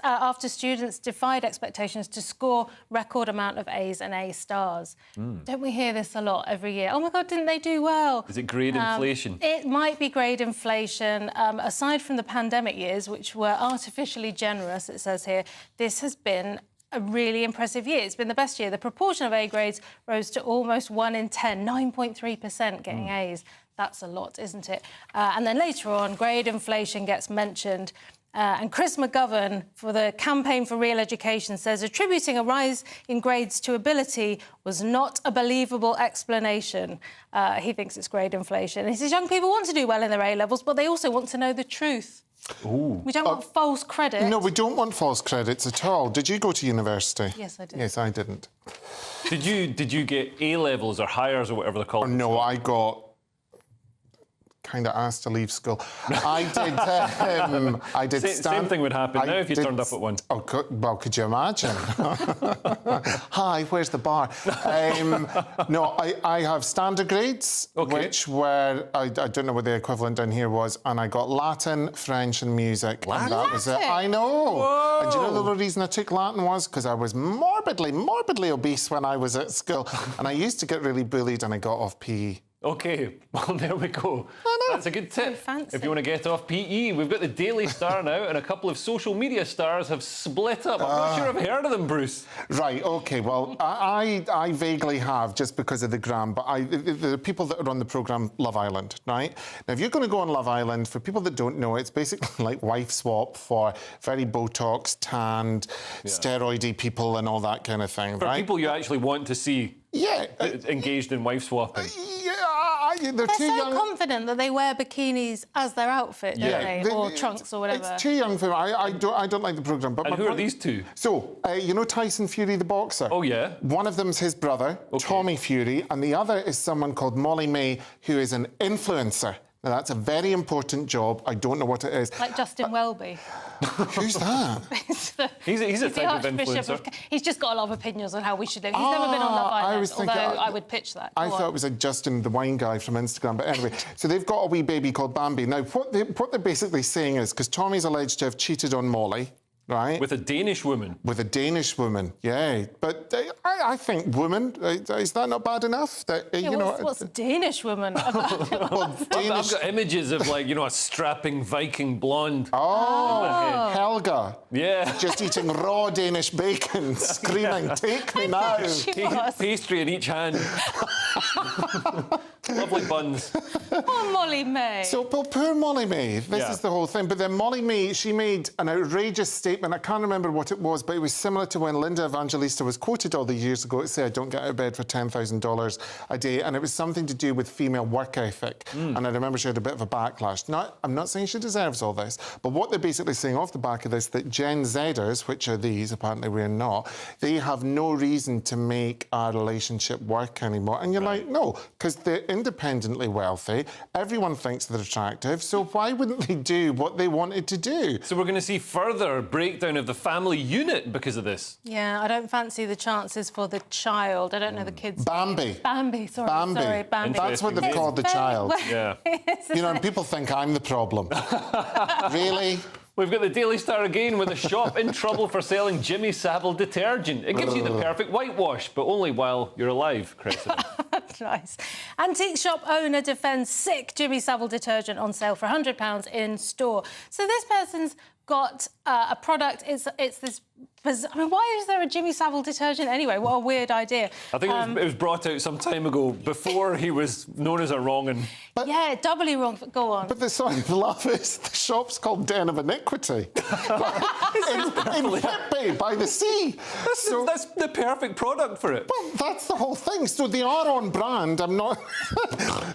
defied expectations to score record amount of A's and A stars. Don't we hear this a lot every year? Oh my God, didn't they do well? Is it grade inflation? It might be grade inflation. Aside from the pandemic years, which were artificially generous, it says here, this has been a really impressive year. It's been the best year. The proportion of A grades rose to almost 1 in 10, 9.3% getting A's. That's a lot, isn't it? And then later on, grade inflation gets mentioned. And Chris McGovern, for the Campaign for Real Education, says attributing a rise in grades to ability was not a believable explanation. He thinks it's grade inflation. He says young people want to do well in their A-levels, but they also want to know the truth. Ooh. We don't want false credit. No, we don't want false credits at all. Did you go to university? Yes, I did. Yes, I didn't. Did you get A-levels or higher or whatever they're called? No, I got kind of asked to leave school. I did Same thing would happen now if you turned up at one. Oh, well, could you imagine? Hi, where's the bar? No, I have standard grades, which were, I don't know what the equivalent down here was, and I got Latin, French and music. And that was it. I know. Whoa. And do you know the other reason I took Latin was because I was morbidly obese when I was at school. And I used to get really bullied and I got off PE. OK, well, there we go. That's a good tip. If you want to get off PE, we've got the Daily Star now, and a couple of social media stars have split up. I'm not sure I've heard of them, Bruce. Right, OK, well, I vaguely have, just because of the gram, but the people that are on the programme Love Island, right? Now, if you're going to go on Love Island, for people that don't know, it's basically like wife swap for very Botox, tanned, steroidy people and all that kind of thing, For right? people you actually want to see engaged in wife swapping. They're too so young. Confident that they wear bikinis as their outfit, don't they? Or trunks or whatever. It's too young for me. I don't like the programme. But and who are these two? So, you know Tyson Fury, the boxer? Oh, yeah. One of them's his brother, Tommy Fury, and the other is someone called Molly May, who is an influencer. Now, that's a very important job. I don't know what it is. Like Justin Welby. Who's that? He's a type of influencer. He's just got a lot of opinions on how we should live. He's never been on Love Island, although I would pitch that. I thought it was like Justin, the wine guy from Instagram. But anyway, so they've got a wee baby called Bambi. Now, what they're basically saying is, because Tommy's alleged to have cheated on Molly, right? With a Danish woman. With a Danish woman, yeah. But I think woman, is that not bad enough? That, you know, what's Danish woman about? I've got images of, like, you know, a strapping Viking blonde. Oh, Helga. Yeah. Just eating raw Danish bacon, screaming, take me now. Pastry in each hand. Lovely buns. Poor Molly May. So, poor Molly May. This is the whole thing. But then Molly May, she made an outrageous statement. I can't remember what it was, but it was similar to when Linda Evangelista was quoted all the years ago to say, I don't get out of bed for $10,000 a day. And it was something to do with female work ethic. And I remember she had a bit of a backlash. Now, I'm not saying she deserves all this, but what they're basically saying off the back of this, that Gen Zers, which are these, apparently we're not, they have no reason to make our relationship work anymore. And you're like, no, because they're independently wealthy. Everyone thinks they're attractive. So why wouldn't they do what they wanted to do? So we're going to see further breakdown of the family unit because of this. Yeah, I don't fancy the chances for the child. I don't know the kids. Bambi. Bambi, sorry. Bambi. Sorry, Bambi. That's what they've called the child. Yeah. You know, and people think I'm the problem. Really? We've got the Daily Star again with a shop in trouble for selling Jimmy Savile detergent. It gives you the perfect whitewash, but only while you're alive, Cressida. Nice. Antique shop owner defends sick Jimmy Savile detergent on sale for £100 in store. So this person's got a product. It's this. I mean, why is there a Jimmy Savile detergent anyway? What a weird idea. I think it was brought out some time ago, before he was known as a wrong-un. Yeah, doubly wrong. Go on. But the laugh is the shop's called Den of Iniquity. in Whitby, by the sea. That's the perfect product for it. Well, that's the whole thing. So they are on brand. I'm not...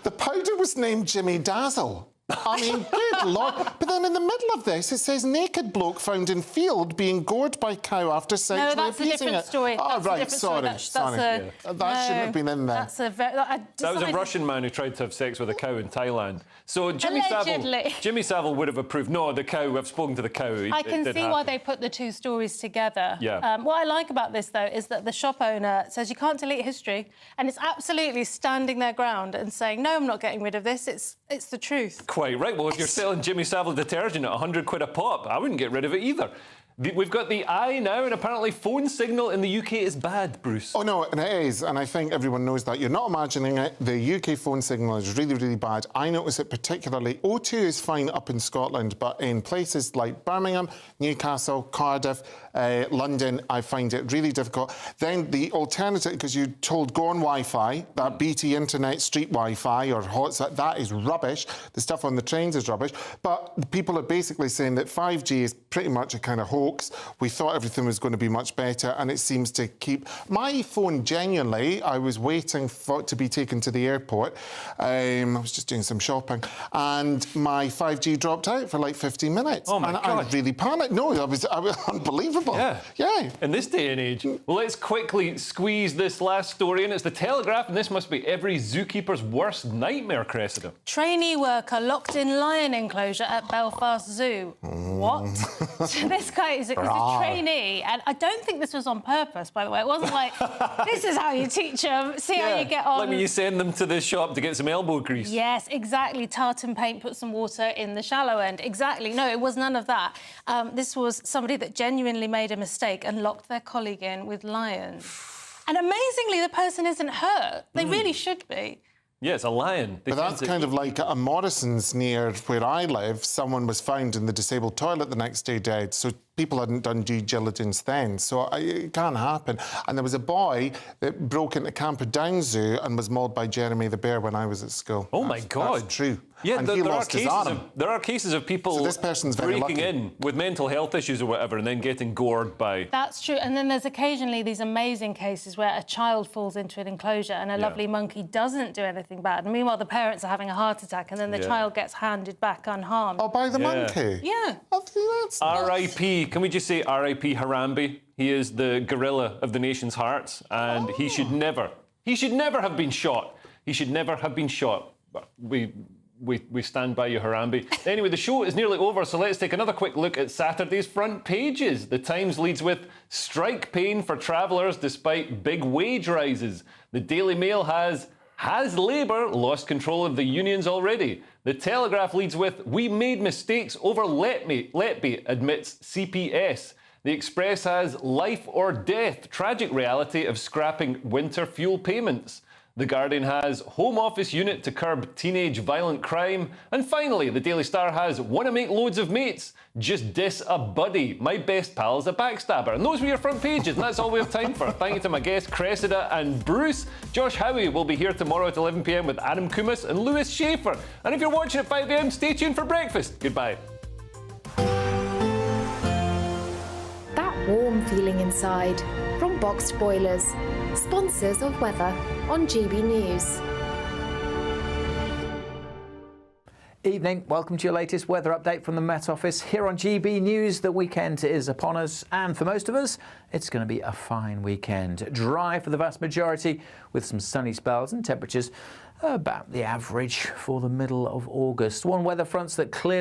The powder was named Jimmy Dazzle. I mean, good Lord. But then in the middle of this, it says naked bloke found in field being gored by cow after sexually abusing it. No, that's a different story. Oh, right, sorry. That shouldn't have been in there. That was a Russian man who tried to have sex with a cow in Thailand. So Jimmy Savile would have approved. No, the cow, I've spoken to the cow. I can see why they put the two stories together. Yeah. What I like about this, though, is that the shop owner says you can't delete history, and it's absolutely standing their ground and saying, no, I'm not getting rid of this. It's the truth. Quite right. Well, if you're selling Jimmy Savile detergent at 100 quid a pop, I wouldn't get rid of it either. We've got the eye now, and apparently phone signal in the UK is bad, Bruce. Oh, no, and it is, and I think everyone knows that. You're not imagining it. The UK phone signal is really, really bad. I notice it particularly. O2 is fine up in Scotland, but in places like Birmingham, Newcastle, Cardiff, London, I find it really difficult. Then the alternative, because you're told go on Wi-Fi, that BT Internet Street Wi-Fi or hotspot, that is rubbish. The stuff on the trains is rubbish. But people are basically saying that 5G is pretty much a kind of hoax. We thought everything was going to be much better, and it seems to keep... My phone, genuinely, I was waiting for it to be taken to the airport. I was just doing some shopping, and my 5G dropped out for like 15 minutes. Oh, my God. I really panicked. No, I was unbelievable. Yeah. Yeah. In this day and age. Well, let's quickly squeeze this last story in. It's the Telegraph, and this must be every zookeeper's worst nightmare, Cressida. Trainee worker locked in lion enclosure at Belfast Zoo. What? So this guy is a trainee, and I don't think this was on purpose, by the way. It wasn't like, this is how you teach them, see how you get on. Like when you send them to the shop to get some elbow grease. Yes, exactly. Tartan paint, put some water in the shallow end. Exactly. No, it was none of that. This was somebody that genuinely made a mistake and locked their colleague in with lions. And amazingly, the person isn't hurt. They really should be. Yeah, it's a lion. But that's kind of like a Morrison's near where I live. Someone was found in the disabled toilet the next day dead. So people hadn't done due diligence then. So it can happen. And there was a boy that broke into Camperdown Zoo and was mauled by Jeremy the bear when I was at school. Oh, my God. That's true. Yeah, and he lost his arm. There are cases of people so this person's very breaking lucky. in with mental health issues or whatever and then getting gored by... That's true. And then there's occasionally these amazing cases where a child falls into an enclosure and a lovely monkey doesn't do anything bad. And meanwhile, the parents are having a heart attack and then the child gets handed back unharmed. Oh, by the monkey? Yeah. R.I.P. Can we just say R.I.P. Harambe? He is the gorilla of the nation's hearts and he should never have been shot. He should never have been shot. We stand by you, Harambe. Anyway, the show is nearly over, so let's take another quick look at Saturday's front pages. The Times leads with strike pain for travellers despite big wage rises. The Daily Mail has Labour lost control of the unions already? The Telegraph leads with we made mistakes over Letby, admits CPS. The Express has life or death, tragic reality of scrapping winter fuel payments. The Guardian has Home Office unit to curb teenage violent crime. And finally, the Daily Star has wanna make loads of mates, just diss a buddy. My best pal's a backstabber. And those were your front pages, and that's all we have time for. Thank you to my guests, Cressida and Bruce. Josh Howie will be here tomorrow at 11 p.m. with Adam Kumis and Lewis Schaefer. And if you're watching at 5 a.m, stay tuned for breakfast. Goodbye. That warm feeling inside from Boxed Boilers, sponsors of weather on GB News. Evening, welcome to your latest weather update from the Met Office here on GB News. The weekend is upon us, and for most of us, it's going to be a fine weekend. Dry for the vast majority, with some sunny spells and temperatures about the average for the middle of August. One weather fronts that cleared